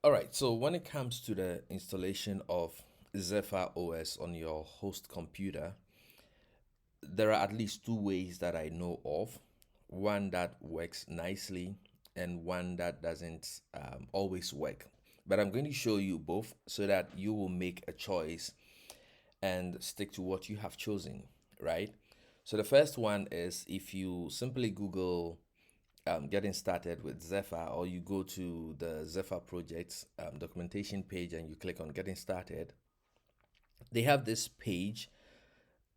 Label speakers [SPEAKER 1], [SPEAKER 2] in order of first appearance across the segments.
[SPEAKER 1] All right, so when it comes to the installation of Zephyr OS on your host computer, there are at least two ways that I know of. One that works nicely and one that doesn't always work. But I'm going to show you both so that you will make a choice and stick to what you have chosen, right? So the first one is if you simply Google getting started with Zephyr, or you go to the Zephyr projects documentation page and you click on getting started, they have this page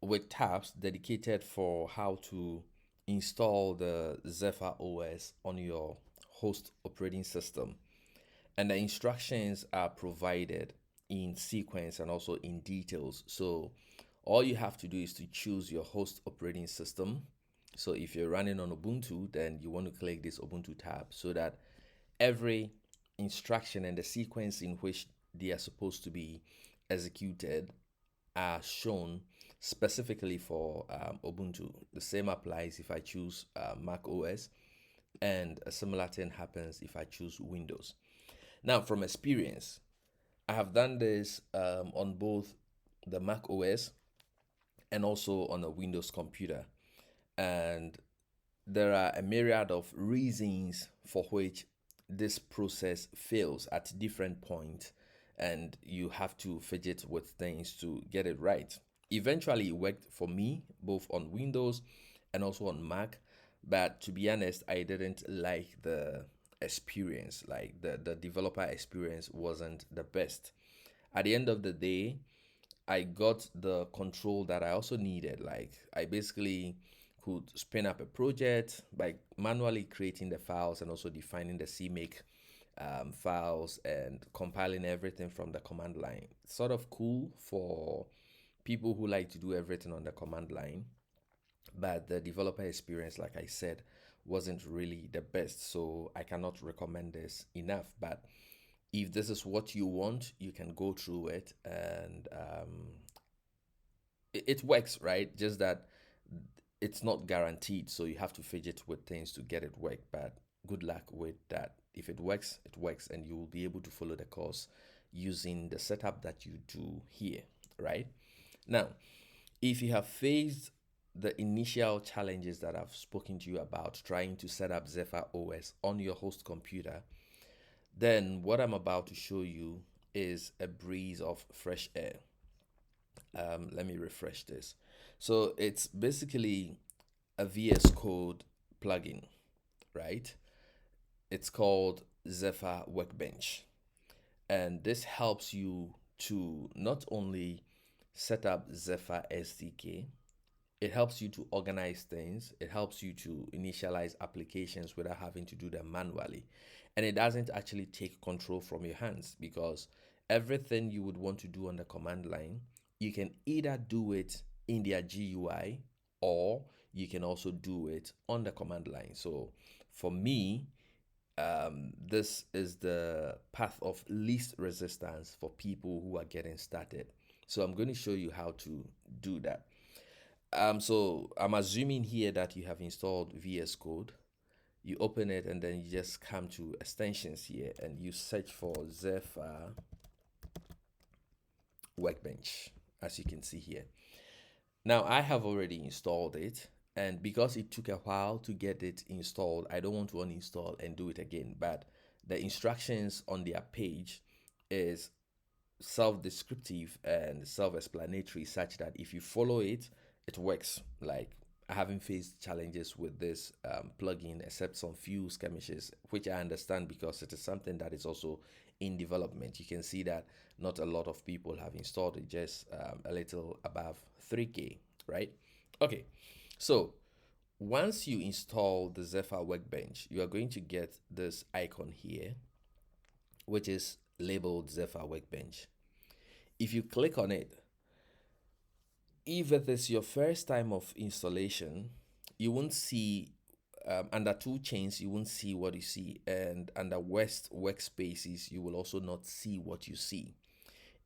[SPEAKER 1] with tabs dedicated for how to install the Zephyr OS on your host operating system. And the instructions are provided in sequence and also in details. So all you have to do is to choose your host operating system. So if you're running on Ubuntu, then you want to click this Ubuntu tab so that every instruction and the sequence in which they are supposed to be executed are shown specifically for Ubuntu. The same applies if I choose Mac OS, and a similar thing happens if I choose Windows. Now, from experience, I have done this on both the Mac OS and also on a Windows computer. And there are a myriad of reasons for which this process fails at different points, and you have to fidget with things to get it right. Eventually, it worked for me both on Windows and also on Mac, but to be honest, I didn't like the experience. Like the developer experience wasn't the best. At the end of the day, I got the control that I also needed. Like I basically could spin up a project by manually creating the files and also defining the CMake files and compiling everything from the command line. Sort of cool for people who like to do everything on the command line, but the developer experience, like I said, wasn't really the best. So I cannot recommend this enough. But if this is what you want, you can go through it, and it works, right? Just that it's not guaranteed, so you have to fidget with things to get it work. But good luck with that. If it works, it works, and you will be able to follow the course using the setup that you do here, right? Now, if you have faced the initial challenges that I've spoken to you about trying to set up Zephyr OS on your host computer, then what I'm about to show you is a breeze of fresh air. Let me refresh this. So it's basically a VS Code plugin, right? It's called Zephyr Workbench. And this helps you to not only set up Zephyr SDK, it helps you to organize things, it helps you to initialize applications without having to do them manually. And it doesn't actually take control from your hands, because everything you would want to do on the command line, you can either do it in their GUI or you can also do it on the command line. So for me, this is the path of least resistance for people who are getting started. So I'm going to show you how to do that. So I'm assuming here that you have installed VS Code. You open it and then you just come to extensions here and you search for Zephyr Workbench, as you can see here. Now I have already installed it, and because it took a while to get it installed, I don't want to uninstall and do it again. But the instructions on their page is self-descriptive and self-explanatory, such that if you follow it, it works. Like I haven't faced challenges with this plugin except some few skirmishes, which I understand because it is something that is also in development. You can see that not a lot of people have installed it, just a little above 3K, right? Okay, so once you install the Zephyr Workbench, you are going to get this icon here, which is labeled Zephyr Workbench. If you click on it, if it is your first time of installation, you won't see under tool chains, you won't see what you see, and under West workspaces, you will also not see what you see.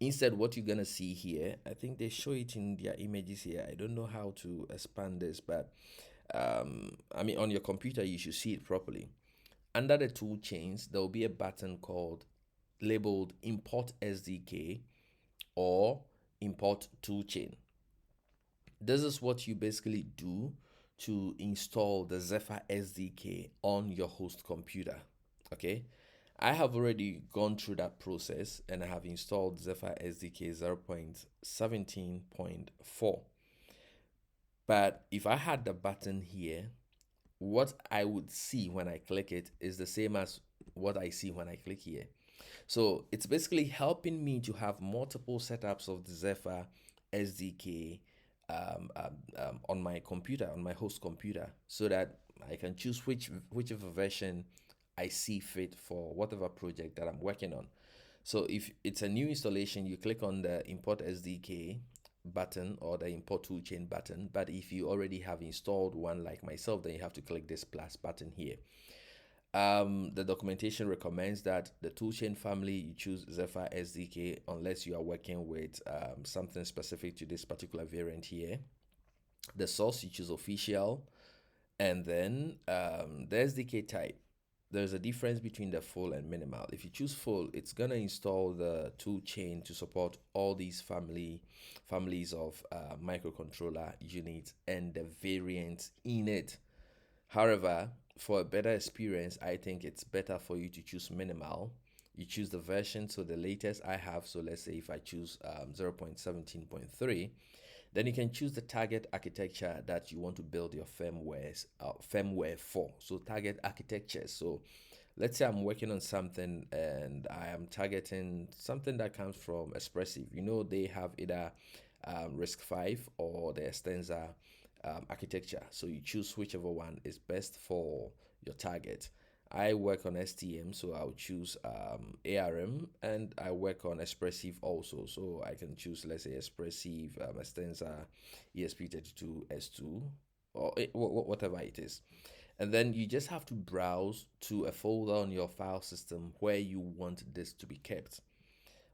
[SPEAKER 1] Instead, what you're gonna see here, I think they show it in their images here. I don't know how to expand this, but I mean, on your computer, you should see it properly. Under the tool chains, there will be a button called labeled import SDK or import toolchain. This is what you basically do to install the Zephyr SDK on your host computer. Okay, I have already gone through that process and I have installed Zephyr SDK 0.17.4. But if I had the button here, what I would see when I click it is the same as what I see when I click here. So it's basically helping me to have multiple setups of the Zephyr SDK on my computer, on my host computer, so that I can choose whichever version I see fit for whatever project that I'm working on. So if it's a new installation, you click on the import SDK button or the import toolchain button. But if you already have installed one like myself, then you have to click this plus button here. The documentation recommends that the toolchain family, you choose Zephyr SDK unless you are working with something specific to this particular variant here. The source, you choose official, and then the SDK type. There's a difference between the full and minimal. If you choose full, it's gonna install the toolchain to support all these families of microcontroller units and the variants in it. However, for a better experience, I think it's better for you to choose minimal. You choose the version, so the latest I have, so let's say if I choose 0.17.3, then you can choose the target architecture that you want to build your firmware for. So target architecture. So let's say I'm working on something and I am targeting something that comes from Expressive. You know, they have either RISC-V or the Extensa architecture. So you choose whichever one is best for your target. I work on STM, so I'll choose ARM, and I work on Expressive also. So I can choose, let's say, Expressive, Extensa, ESP32S2, or whatever it is. And then you just have to browse to a folder on your file system where you want this to be kept.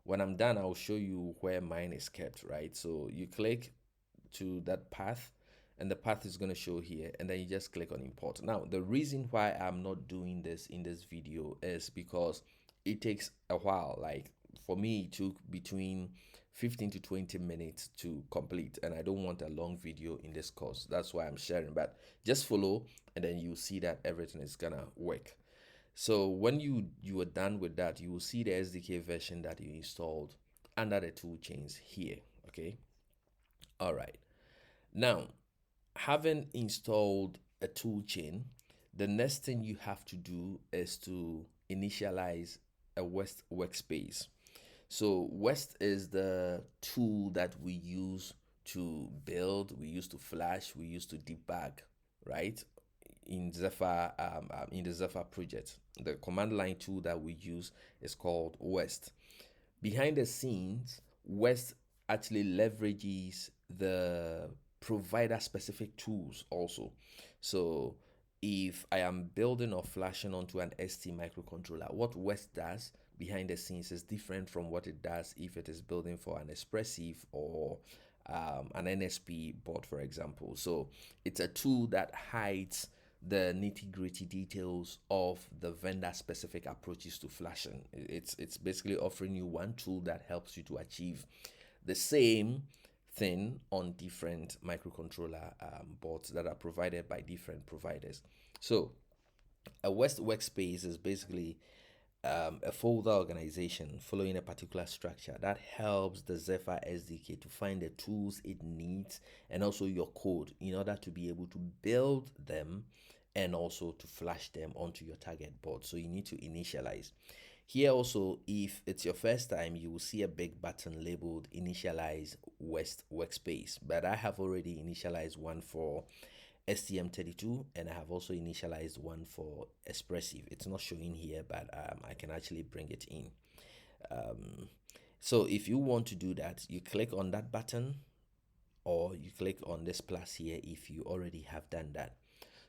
[SPEAKER 1] When I'm done, I'll show you where mine is kept, right? So you click to that path and the path is going to show here, and then you just click on import. Now the reason why I'm not doing this in this video is because it takes a while. Like for me, it took between 15 to 20 minutes to complete, and I don't want a long video in this course. That's why I'm sharing, but just follow and then you see that everything is gonna work. So when you are done with that, you will see the SDK version that you installed under the tool chains here. Okay, all right. Now, having installed a tool chain, the next thing you have to do is to initialize a West workspace. So West is the tool that we use to build, we use to flash, we use to debug, right? In Zephyr, in the Zephyr project, the command line tool that we use is called West. Behind the scenes, West actually leverages the provider specific tools also. So if I am building or flashing onto an ST microcontroller, what West does behind the scenes is different from what it does if it is building for an Expressive or an NSP board, for example. So it's a tool that hides the nitty-gritty details of the vendor specific approaches to flashing. It's basically offering you one tool that helps you to achieve the same thing on different microcontroller boards that are provided by different providers. So a West workspace is basically a folder organization following a particular structure that helps the Zephyr SDK to find the tools it needs and also your code in order to be able to build them and also to flash them onto your target board. So you need to initialize. Here also, if it's your first time, you will see a big button labeled initialize West workspace, but I have already initialized one for STM32 and I have also initialized one for Expressive. It's not showing here, but I can actually bring it in. So if you want to do that, you click on that button or you click on this plus here if you already have done that.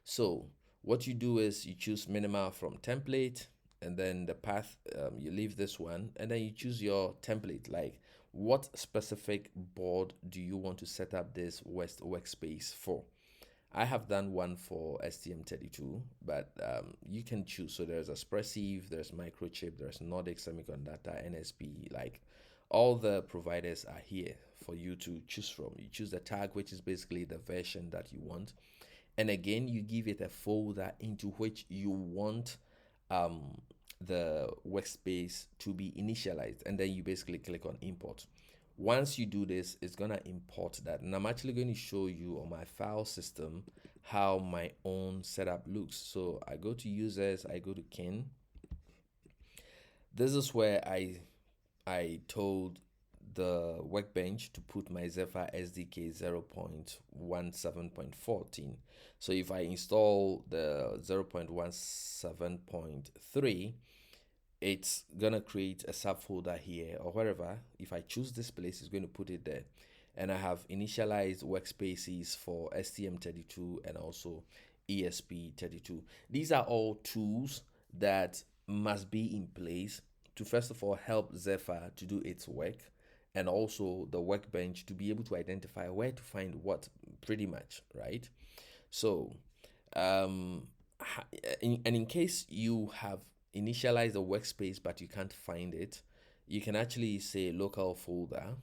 [SPEAKER 1] So what you do is you choose minimal from template, and then the path, you leave this one, and then you choose your template, like what specific board do you want to set up this West workspace for. I have done one for STM32, but you can choose. So there's Expressive, there's Microchip, there's Nordic Semiconductor, NSP. Like all the providers are here for you to choose from. You choose the tag, which is basically the version that you want. And again, you give it a folder into which you want um, the workspace to be initialized. And then you basically click on import. Once you do this, it's going to import that. And I'm actually going to show you on my file system how my own setup looks. So I go to users, I go to kin. This is where I told the workbench to put my Zephyr SDK 0.17.14. So if I install the 0.17.3, it's gonna create a subfolder here or wherever. If I choose this place, it's going to put it there. And I have initialized workspaces for STM32 and also ESP32. These are all tools that must be in place to first of all help Zephyr to do its work, and also the workbench to be able to identify where to find what, pretty much, right? So um, and in case you have initialized a workspace but you can't find it, you can actually say local folder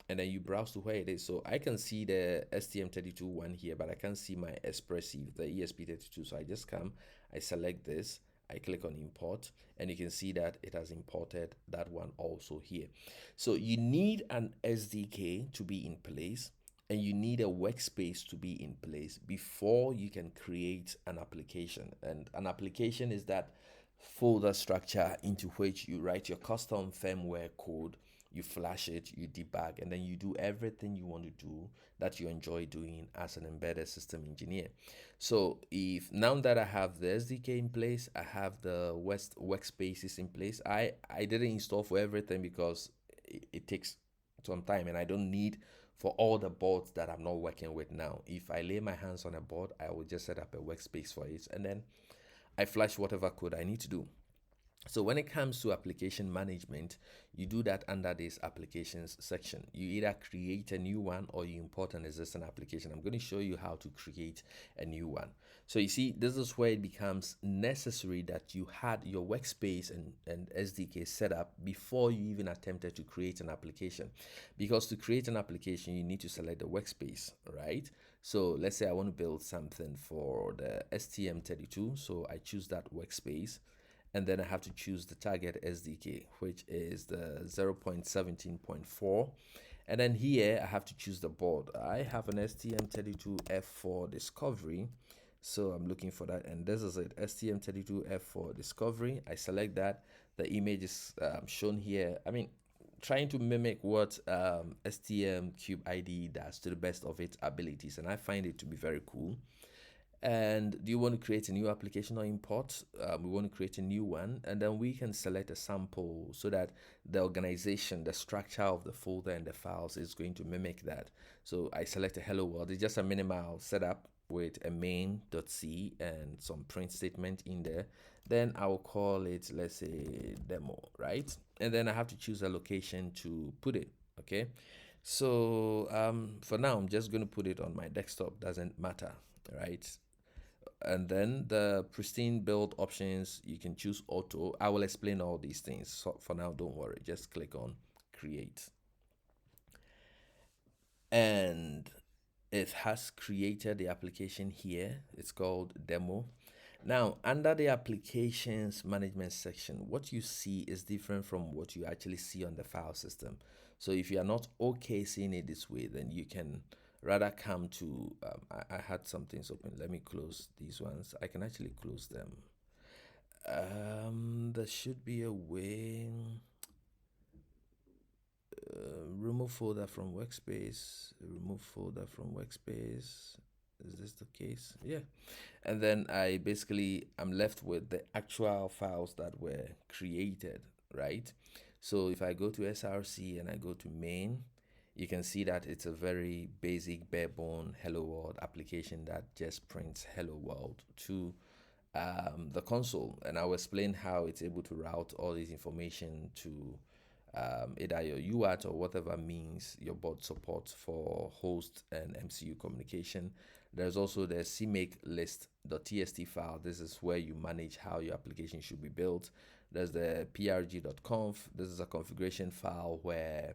[SPEAKER 1] and then you browse to where it is. So I can see the STM32 one here, but I can't see my Expressive, the ESP32. So I just come, I select this, I click on import, and you can see that it has imported that one also here. So you need an SDK to be in place, and you need a workspace to be in place before you can create an application. And an application is that folder structure into which you write your custom firmware code, you flash it, you debug, and then you do everything you want to do that you enjoy doing as an embedded system engineer. So if now that I have the SDK in place, I have the workspaces in place, I didn't install for everything because it takes some time and I don't need for all the boards that I'm not working with now. If I lay my hands on a board, I will just set up a workspace for it and then I flash whatever code I need to do. So when it comes to application management, you do that under this applications section. You either create a new one or you import an existing application. I'm going to show you how to create a new one. So you see, this is where it becomes necessary that you had your workspace and SDK set up before you even attempted to create an application. Because to create an application, you need to select the workspace, right? So let's say I want to build something for the STM32. So I choose that workspace. And then I have to choose the target SDK, which is the 0.17.4. And then here I have to choose the board. I have an STM32F4 Discovery. So I'm looking for that. And this is it, STM32F4 Discovery. I select that. The image is shown here. I mean, trying to mimic what STM Cube ID does to the best of its abilities. And I find it to be very cool. And do you want to create a new application or import? We want to create a new one, and then we can select a sample so that the organization, the structure of the folder and the files is going to mimic that. So I select a hello world. It's just a minimal setup with a main.c and some print statement in there. Then I will call it, let's say, demo, right? And then I have to choose a location to put it, okay? So for now, I'm just going to put it on my desktop, doesn't matter, right? And then the pristine build options, you can choose auto. I will explain all these things. So for now, don't worry, just click on create. And it has created the application here. It's called demo. Now, under the applications management section, what you see is different from what you actually see on the file system. So if you are not okay seeing it this way, then you can rather come to, I had some things open. Let me close these ones. I can actually close them. There should be a way. Remove folder from workspace. Remove folder from workspace. Is this the case? Yeah. And then I'm left with the actual files that were created, right? So if I go to SRC and I go to main, you can see that it's a very basic barebone hello world application that just prints hello world to the console. And I'll explain how it's able to route all this information to either your UART or whatever means your board supports for host and MCU communication. There's also the CMake list.txt file. This is where you manage how your application should be built. There's the prg.conf. This is a configuration file where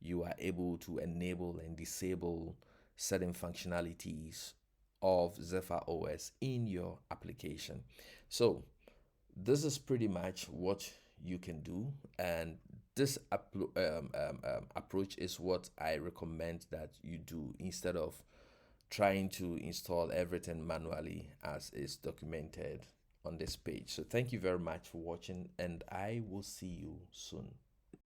[SPEAKER 1] you are able to enable and disable certain functionalities of Zephyr OS in your application. So this is pretty much what you can do, and this approach is what I recommend that you do instead of trying to install everything manually as is documented on this page. So thank you very much for watching, and I will see you soon.